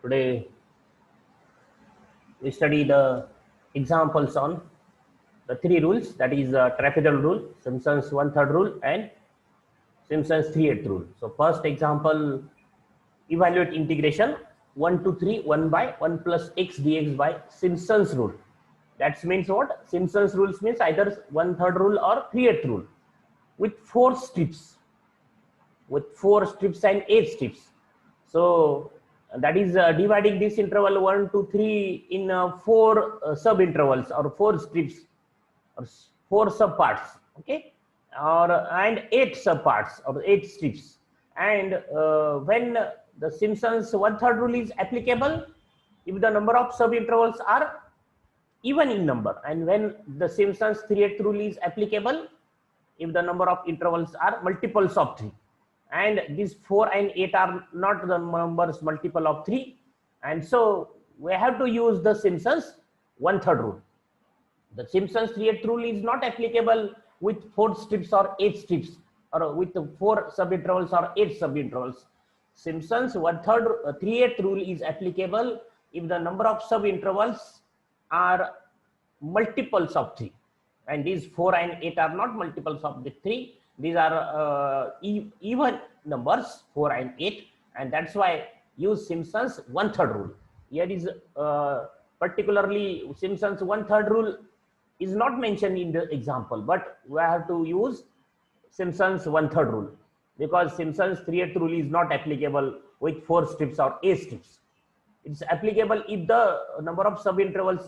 Today we study the examples on the three rules, that is trapezoidal rule, Simpson's 1/3 rule and Simpson's 3/8 rule. So first example, evaluate integration 1 to 3 1 by 1 plus x dx by Simpson's rule. That means what? Simpson's rules means either 1/3 rule or 3/8 rule with four strips and 8 strips. So that is dividing this interval 1 to 3 in four sub intervals or four strips or four subparts, okay, or and 8 subparts or 8 strips. And when the Simpson's 1/3 rule is applicable, if the number of sub intervals are even in number, and when the Simpson's 3/8 rule is applicable, if the number of intervals are multiples of 3, and these 4 and 8 are not the numbers multiple of 3, and so we have to use the Simpson's 1/3 rule. The Simpson's 3/8 rule is not applicable with 4 strips or 8 strips, or with 4 subintervals or 8 subintervals. Simpson's 1/3 3/8 rule is applicable if the number of subintervals are multiples of 3, and these 4 and 8 are not multiples of the 3. These are even numbers, 4 and 8, and that's why use Simpson's 1/3 rule. Here is particularly Simpson's 1/3 rule is not mentioned in the example, but we have to use Simpson's 1/3 rule because Simpson's 3/8 rule is not applicable with 4 strips or 8 strips. It's applicable if the number of subintervals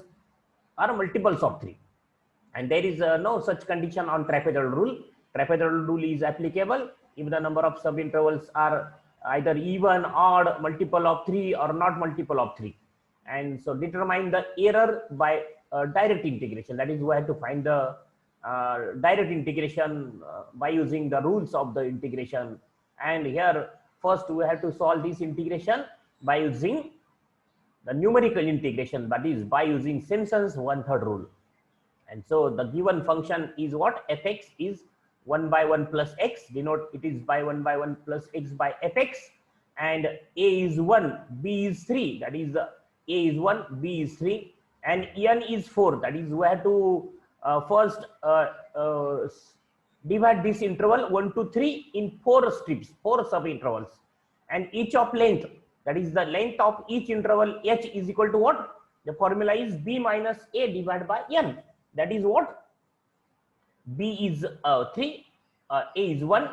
are multiples of 3, and there is no such condition on trapezoidal rule. Trapezoidal rule is applicable if the number of subintervals are either even, odd, multiple of 3 or not multiple of 3. And so determine the error by direct integration. That is, we have to find the direct integration by using the rules of the integration. And here first we have to solve this integration by using the numerical integration, that is by using Simpson's 1/3 rule. And so the given function is what? Fx is 1 by 1 plus x, denote it is by 1 by 1 plus x by fx, and a is 1, b is 3, that is a is 1, b is 3, and n is 4, that is we have to first divide this interval 1 to 3 in 4 strips, 4 sub intervals, and each of length, that is the length of each interval h is equal to what? The formula is b minus a divided by n, that is what? B is 3, A is 1,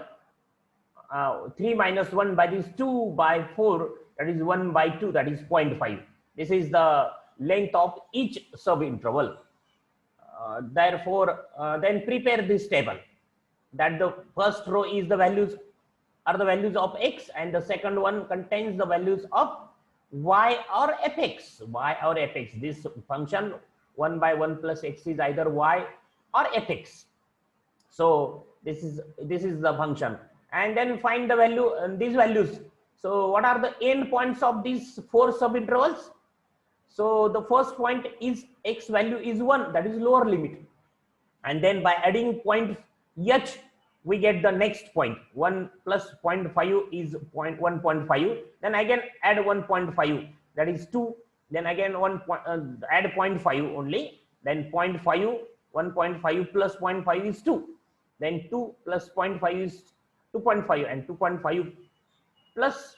3 minus 1 by this 2 by 4, that is 1 by 2, that is 0.5. This is the length of each sub interval. Therefore, then prepare this table, that the first row is the values of x, and the second one contains the values of y or fx. This function 1 by 1 plus x is either y or fx. So this is the function, and then find the value and these values. So what are the end points of these 4 subintervals? So the first point is x value is 1, that is lower limit, and then by adding point h we get the next point. 1 plus 0.5 is 1.5, then again add 1.5, that is 2, then again add 0.5 only, then 0.5, 1.5 plus 0.5 is 2, then 2 plus 0.5 is 2.5, and 2.5 plus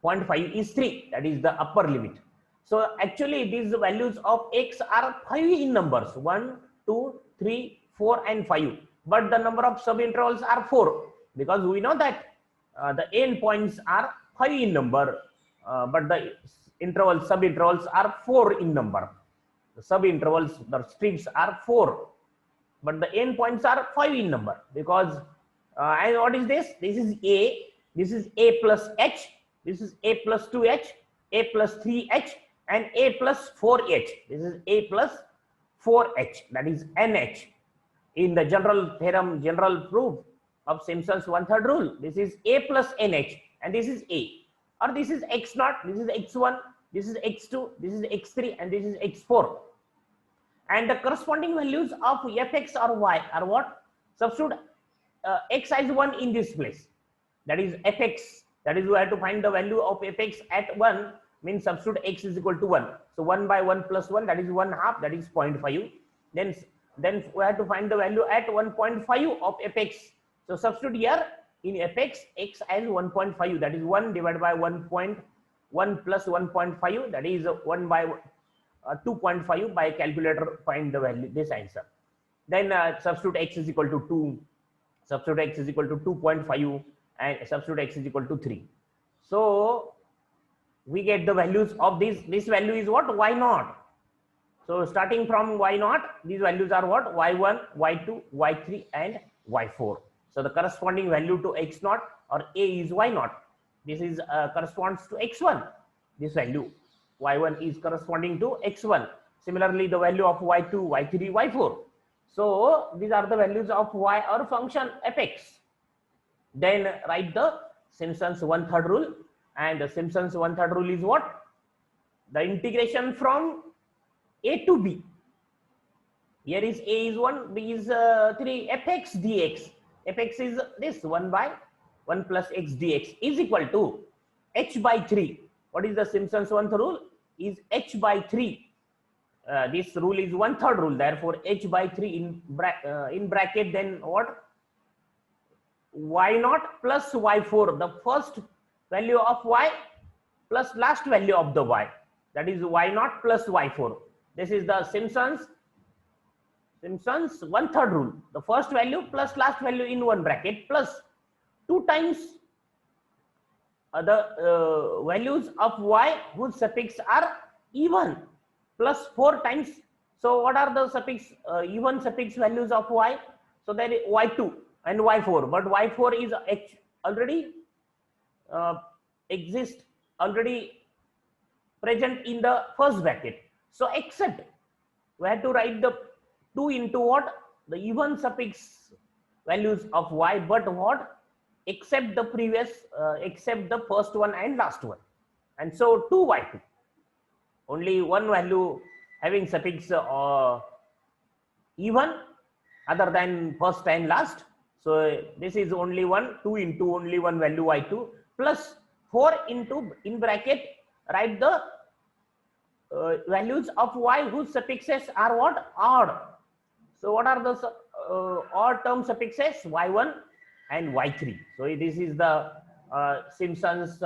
0.5 is 3, that is the upper limit. So actually these values of x are 5 in numbers, 1, 2, 3, 4 and 5, but the number of subintervals are 4, because we know that the end points are 5 in number, but the subintervals are 4 in number. The subintervals, the strips are 4, but the end points are 5 in number, because and what is this? This is a plus h, this is a plus 2h, a plus 3h, and a plus 4h. This is a plus 4h, that is nh. In the general proof of Simpson's 1/3 rule, this is a plus nh, and this is a, or this is x0, this is x1, this is x2, this is x3, and this is x4. And the corresponding values of fx or y are what? Substitute x as 1 in this place, that is fx, that is we have to find the value of fx at 1, means substitute x is equal to 1. So 1 by 1 plus 1, that is 1/2, that is 0.5. Then we have to find the value at 1.5 of fx. So substitute here in fx x as 1.5, that is 1 divided by 1.1 plus 1.5, that is 1 by 2.5. By calculator find the value, this answer. Then substitute x is equal to 2, substitute x is equal to 2.5, and substitute x is equal to 3. So we get the values of this value is what? Y0. So starting from Y0, these values are what? Y1, Y2, Y3 and Y4. So the corresponding value to X0 or A is Y0. This is corresponds to X1. This value Y1 is corresponding to X1. Similarly, the value of Y2, Y3, Y4. So these are the values of Y or function fx. Then write the Simpson's 1/3 rule, and the Simpson's 1/3 rule is what? The integration from A to B. Here is A is 1, B is 3, fx dx. Fx is this 1 by 1 plus x dx is equal to h by 3. What is the Simpson's 1/3 rule? Is h by 3. This rule is 1/3 rule. Therefore, h by 3 in bracket. Then what? Y0 plus Y4. The first value of Y plus last value of the Y. That is Y0 plus Y4. This is the Simpson's 1/3 rule. The first value plus last value in one bracket plus 2 times the values of Y whose suffix are even plus 4 times. So what are the suffix even suffix values of Y? So that is Y2 and Y4. But Y4 is already already present in the first bracket. So except we have to write the 2 into what? The even suffix values of Y, but what? Except the previous, except the first one and last one. And so 2Y2. Only one value having suffix even other than first and last. So this is only 1, 2 into only one value Y2 plus 4 into in bracket write the values of Y whose suffixes are what? Odd. So what are the odd term suffixes? Y1 and Y3. So this is the Simpson's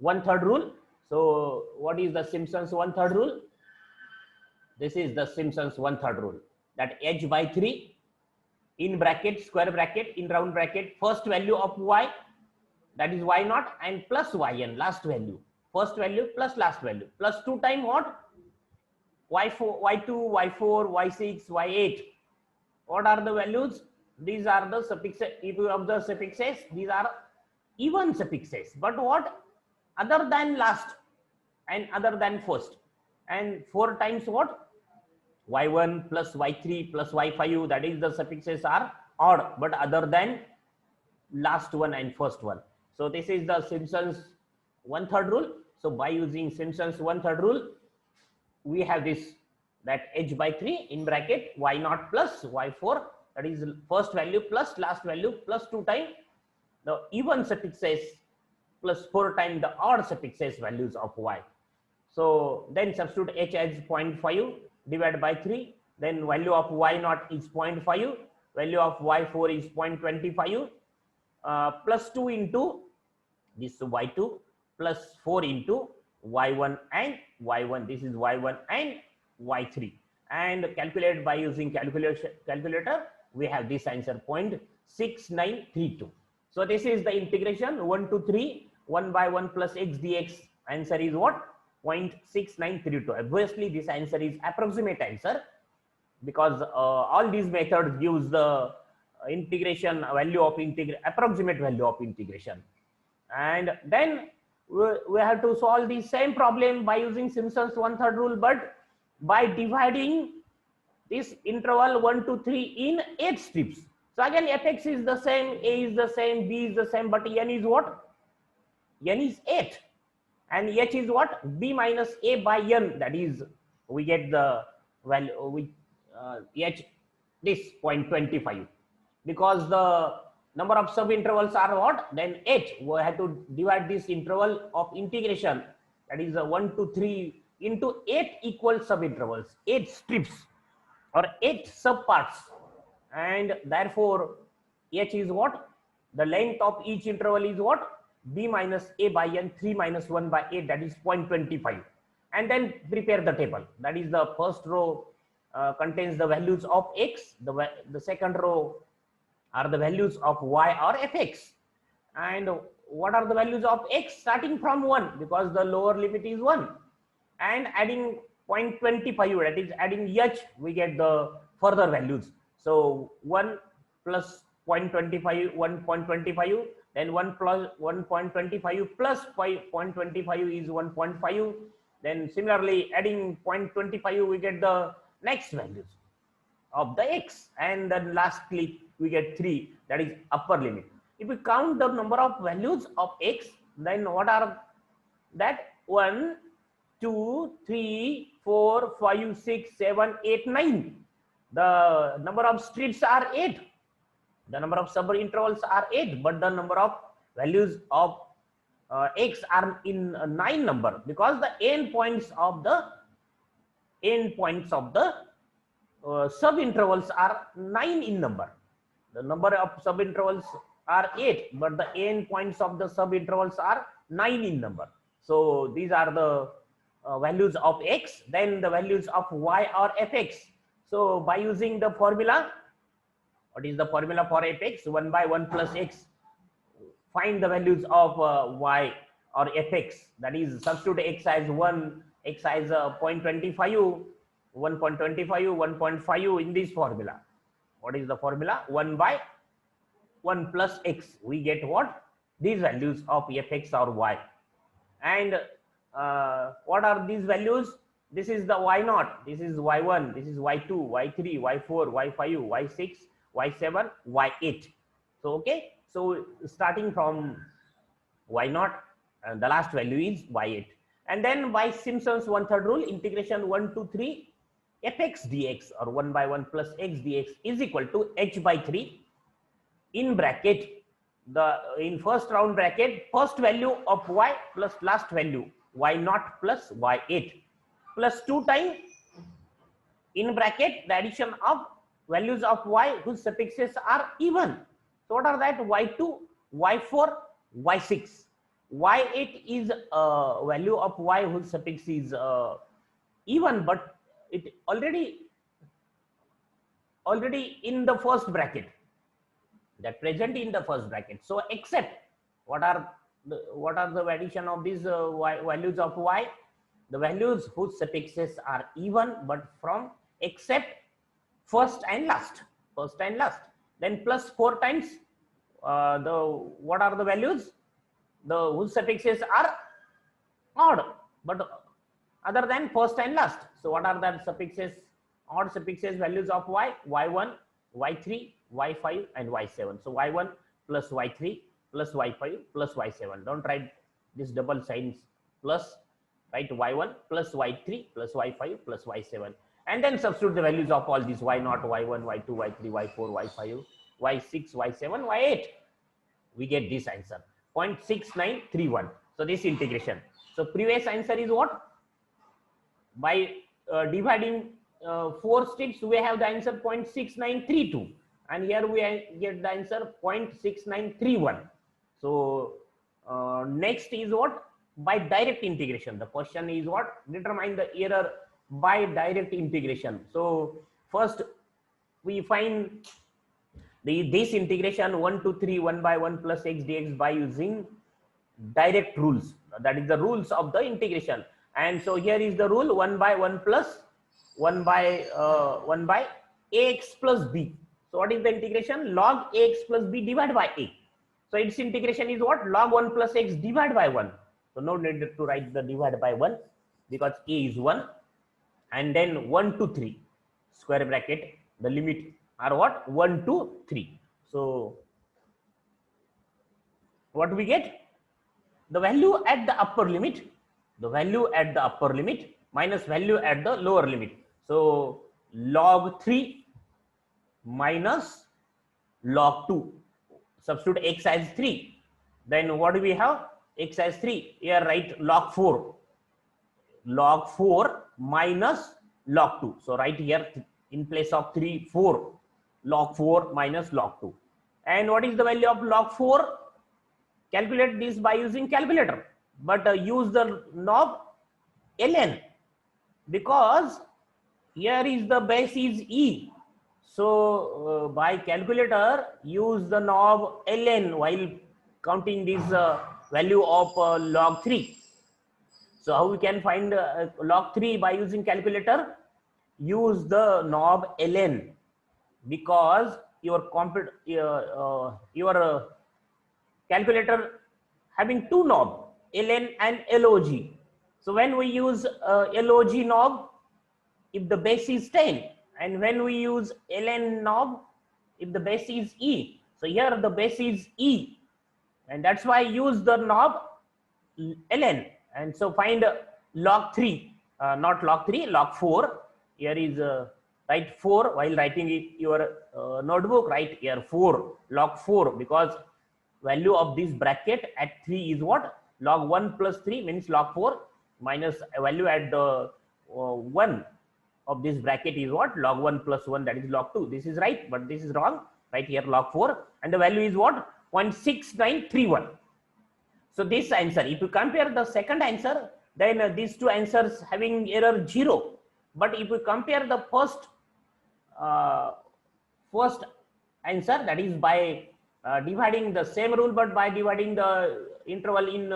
1/3 rule. So what is the Simpson's 1/3 rule? This is the Simpson's 1/3 rule, that h by 3 in bracket, square bracket, in round bracket, first value of Y, that is Y0, and plus Yn, last value. First value plus last value plus 2 times what? Y4, Y2, Y4, Y6, Y8. What are the values? These are the suffixes. If you observe suffixes, these are even suffixes. But what? Other than last and other than first. And 4 times what? Y1 plus Y3 plus Y5. That is the suffixes are odd, but other than last one and first one. So this is the Simpson's 1/3 rule. So by using Simpson's 1/3 rule, we have this, that h by 3 in bracket Y0 plus Y4, that is first value plus last value plus 2 times the even suffixes plus 4 times the odd suffixes values of Y. So then substitute h as 0.5 divided by 3. Then value of Y0 is 0.5. Value of Y4 is 0.25 plus 2 into this Y2 plus 4 into Y1 and Y1. This is Y1 and Y3. And calculate by using calculator, we have this answer 0.6932. So this is the integration 1 to 3, 1 by 1 plus x dx. Answer is what? 0.6932. Obviously, this answer is approximate answer because all these methods gives the integration value of approximate value of integration. And then we have to solve the same problem by using Simpson's 1/3 rule, but by dividing this interval 1 to 3 in 8 strips. So again, fx is the same, a is the same, b is the same, but n is what? N is 8. And h is what? B minus a by n. That is, we get the value with h this 0.25. Because the number of sub intervals are what? Then 8. We have to divide this interval of integration that is 1 to 3 into 8 equal subintervals, 8 strips or 8 subparts, and therefore h is what? The length of each interval is what? B minus A by n, 3 minus 1 by 8, that is 0.25. And then prepare the table. That is the first row contains the values of x, the second row are the values of y or fx. And what are the values of x? Starting from 1, because the lower limit is 1, and adding 0.25, that is adding h, we get the further values. So 1 plus 0.25, 1.25, then 1 plus 1.25 plus 5.25 is 1.5. Then similarly adding 0.25, we get the next values of the x, and then lastly we get 3, that is upper limit. If we count the number of values of x, then what are that? 1, 2, 3, 4, 5, 6, 7, 8, 9. The number of strips are 8. The number of sub intervals are 8, but the number of values of x are in 9 number, because the end points of the sub intervals are 9 in number. The number of sub intervals are 8, but the end points of the sub intervals are 9 in number. So these are the values of x. Then the values of y or fx. So by using the formula, what is the formula for fx? 1 by 1 plus x. Find the values of y or fx. That is, substitute x as 1, x as 0.25, 1.25, 1.5 in this formula. What is the formula? 1 by 1 plus x. We get what? These values of fx or y. And what are these values? This is the y0, this is y1, this is y2, y3, y4, y5, y6, y7, y8. So okay, so starting from y0, the last value is y8, and then by Simpson's one-third rule, integration 1 to 3 fx dx, or 1 by 1 plus x dx, is equal to h by 3 in bracket, in first round bracket, first value of y plus last value y0 plus y8 plus 2 times in bracket the addition of values of y whose suffixes are even. So what are that? y2, y4, y6. y8 is a value of y whose suffix is even, but it already in the first bracket, that present in the first bracket. So except what are the addition of these values of y? The values whose suffixes are even, but from except first and last. Then plus 4 times what are the values? The whose suffixes are odd, but other than first and last. So what are the suffixes? Odd suffixes values of y? y1, y3, y5, and y7. So y1 plus y3 plus y5 plus y7. Don't write this double signs plus, write y1 plus y3 plus y5 plus y7, and then substitute the values of all these y0, y1, y2, y3, y4, y5, y6, y7, y8. We get this answer 0.6931. So this integration. So previous answer is what? By dividing 4 strips, we have the answer 0.6932, and here we get the answer 0.6931. So next is what? By direct integration. The question is what? Determine the error by direct integration. So first we find this integration 1 to 3 1 by 1 plus x dx by using direct rules. That is the rules of the integration. And so here is the rule 1 by 1 plus 1 by ax plus b. So what is the integration? Log ax plus b divided by a. So its integration is what? Log 1 plus x divided by 1. So no need to write the divided by 1, because a is 1, and then 1 to 3 square bracket, the limit are what? 1 to 3. So what we get? The value at the upper limit, minus value at the lower limit. So log 3 minus log 2. Substitute x as 3. Then what do we have? X as 3. Here write log 4. log 4 minus log 2. So right here in place of 3, 4, log 4 minus log 2. And what is the value of log 4? Calculate this by using calculator, but use the knob ln, because here is the base is e. So by calculator, use the knob ln while counting this value of log 3. So how we can find log 3 by using calculator? Use the knob ln, because your calculator having two knob, ln and log. So when we use log knob, if the base is 10, and when we use ln knob, if the base is e. So here the base is e, and that's why I use the knob ln. And so find log 3, not log 3, log 4. Here is write 4 while writing it your notebook. Write here 4, log 4, because value of this bracket at 3 is what? Log 1 plus 3 means log 4, minus a value at the 1 of this bracket is what? Log 1 plus 1, that is log 2. This is right, but this is wrong. Right here log 4, and the value is what? 0.6931. So this answer, if you compare the second answer, then these two answers having error 0. But if you compare the first answer, that is by dividing the same rule, but by dividing the interval in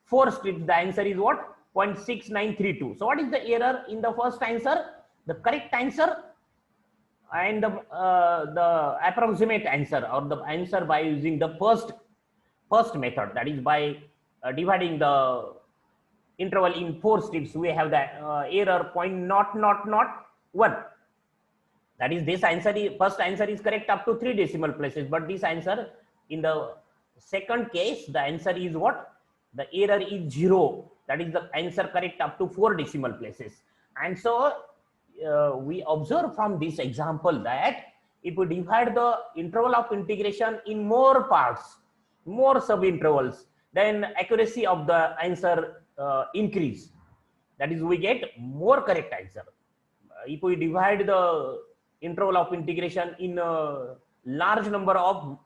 4 strips, the answer is what? 0.6932. So what is the error in the first answer? The correct answer and the approximate answer, or the answer by using the first method, that is by dividing the interval in 4 strips, we have the error 0.0001. That is, this answer is, first answer is correct up to 3 decimal places, but this answer in the second case, the answer is what? The error is 0. That is the answer correct up to 4 decimal places. And so we observe from this example that if we divide the interval of integration in more parts, more sub-intervals, then accuracy of the answer increase. That is, we get more correct answer. If we divide the interval of integration in a large number of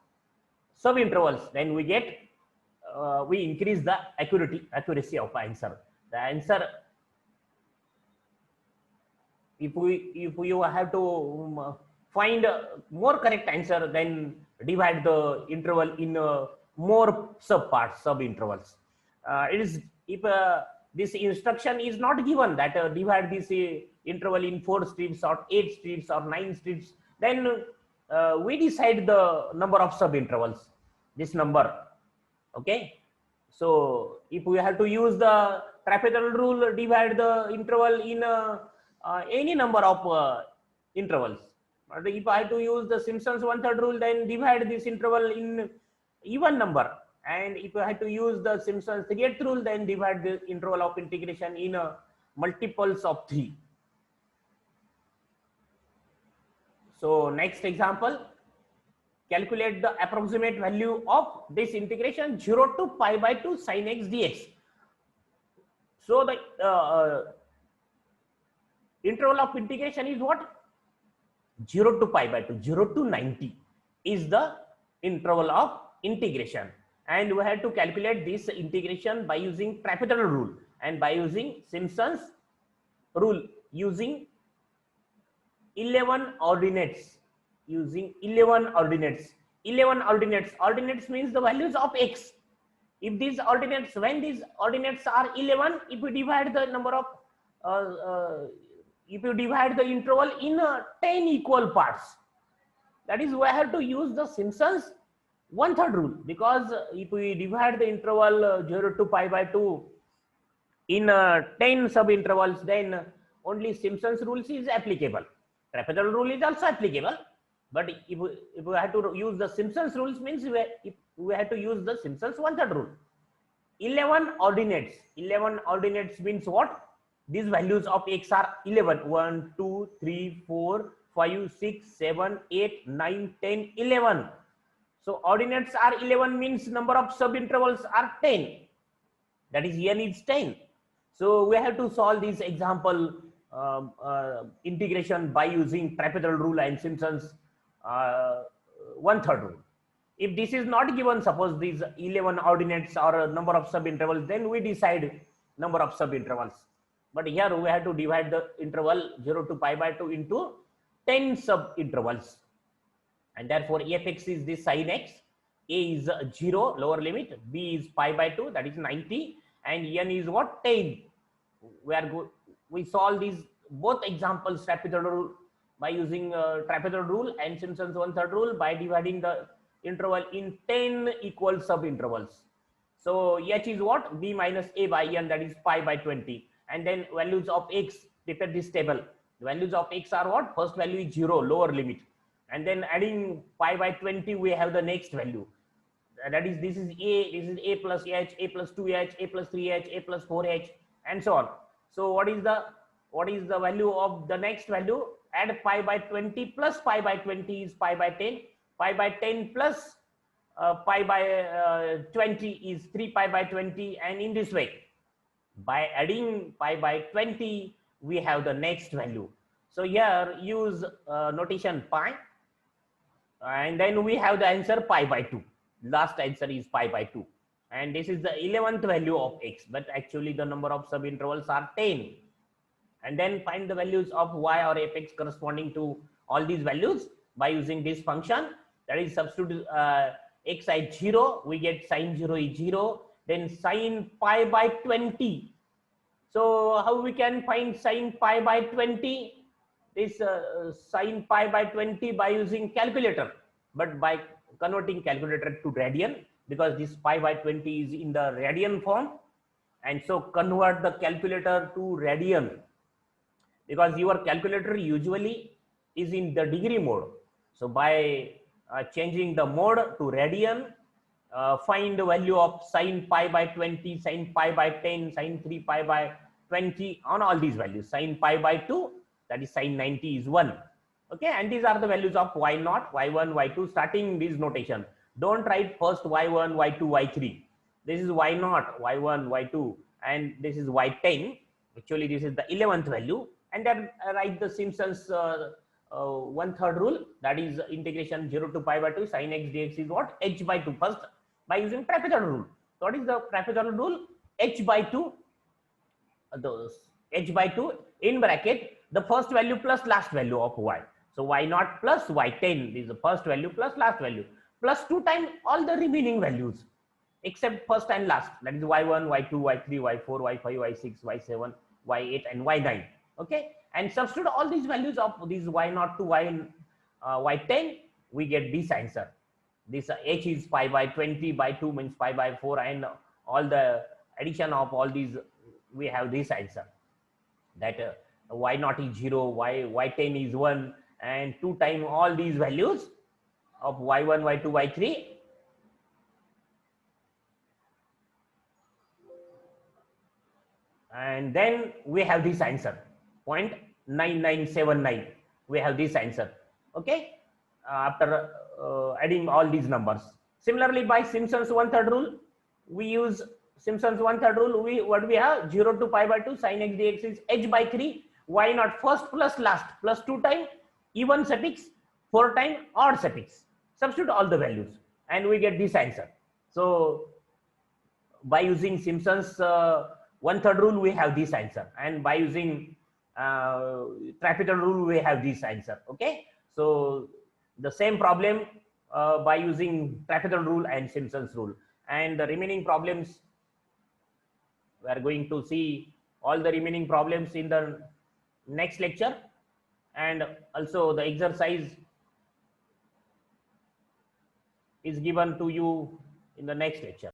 sub-intervals, then we get we increase the accuracy of answer. The answer, if you have to find more correct answer, then divide the interval in more sub-intervals. It is, if this instruction is not given that divide this interval in 4 strips or 8 strips or 9 strips, then we decide the number of sub-intervals, this number. Okay, so if we have to use the trapezoidal rule, divide the interval in any number of intervals. But if I have to use the Simpson's 1/3 rule, then divide this interval in even number. And if I have to use the Simpson's 3/8 rule, then divide the interval of integration in multiples of 3. So next example, calculate the approximate value of this integration 0 to pi by 2 sin x dx. So the interval of integration is what? 0 to pi by 2, 0 to 90 is the interval of integration. And we have to calculate this integration by using trapezoidal rule and by using Simpson's rule, using 11 ordinates. Using 11 ordinates. 11 ordinates. Ordinates means the values of x. If these ordinates, when these ordinates are 11, if we divide the number of, if you divide the interval in 10 equal parts, that is, we have to use the Simpson's 1/3 rule, because if we divide the interval 0 to pi by 2 in 10 sub-intervals, then only Simpson's rules is applicable. Trapezoidal rule is also applicable, but if we have to use the Simpson's rules, means we have to use the Simpson's 1/3 rule. 11 ordinates. 11 ordinates means what? These values of x are 11. 1, 2, 3, 4, 5, 6, 7, 8, 9, 10, 11. So ordinates are 11 means number of sub-intervals are 10. That is, n is 10. So we have to solve this example integration by using trapezoidal rule and Simpson's one-third rule. If this is not given, suppose these 11 ordinates or number of subintervals, then we decide number of subintervals. But here we have to divide the interval 0 to pi by 2 into 10 subintervals. And therefore, fx is this sin x, a is 0, lower limit, b is pi by 2, that is 90, and n is what? 10. We solve these both examples trapezoidal rule by using trapezoidal rule and Simpson's one-third rule by dividing the interval in 10 equal subintervals. So h is what? B minus a by n, that is pi by 20. And then values of x, prepare this table. The values of x are what? First value is 0, lower limit. And then adding pi by 20, we have the next value. That is, this is a plus h, a plus 2h, a plus 3h, a plus 4h, and so on. So what is the value of the next value? Add pi by 20 plus pi by 20 is pi by 10. Pi by 10 plus pi by 20 is 3 pi by 20, and in this way, by adding pi by 20, we have the next value. So here use notation pi, and then we have the answer pi by 2. Last answer is pi by 2, and this is the 11th value of x, but actually the number of subintervals are 10. And then find the values of y or fx corresponding to all these values by using this function. That is, substitute x at 0, we get sin 0 is 0, then sin pi by 20. So how we can find sin pi by 20? This sin pi by 20 by using calculator, but by converting calculator to radian, because this pi by 20 is in the radian form, and so convert the calculator to radian, because your calculator usually is in the degree mode. So by changing the mode to radian, find the value of sin pi by 20, sin pi by 10, sin 3 pi by 20 on all these values. Sin pi by 2, that is sin 90 is 1. Okay, and these are the values of y0, y1, y2, starting this notation. Don't write first y1, y2, y3. This is y0, y1, y2, and this is y10. Actually, this is the 11th value. And then write the Simpson's one-third rule, that is integration 0 to pi by 2 sin x dx is what? H by 2, first by using trapezoidal rule. So what is the trapezoidal rule? H by 2, h by 2 in bracket the first value plus last value of y. So y0 plus y10 is the first value plus last value, plus 2 times all the remaining values except first and last, that is y1, y2, y3, y4, y5, y6, y7, y8, and y9. Okay, and substitute all these values of these y0 to y10, we get this answer. This h is pi by 20 by 2 means pi by 4, and all the addition of all these, we have this answer, that y0 is 0, y10 is 1, and 2 times all these values of y1, y2, y3, and then we have this answer 0.9979. We have this answer. Okay, after adding all these numbers. Similarly, by Simpson's one-third rule, we use Simpson's one-third rule. What we have? 0 to pi by 2 sin x dx is h by 3, y0 first plus last, plus 2 times even suffix, 4 times odd suffix. Substitute all the values and we get this answer. So by using Simpson's one-third rule, we have this answer, and by using trapezoidal rule, we have this answer. Okay, so the same problem by using trapezoidal rule and Simpson's rule, and the remaining problems, we are going to see all the remaining problems in the next lecture, and also the exercise is given to you in the next lecture.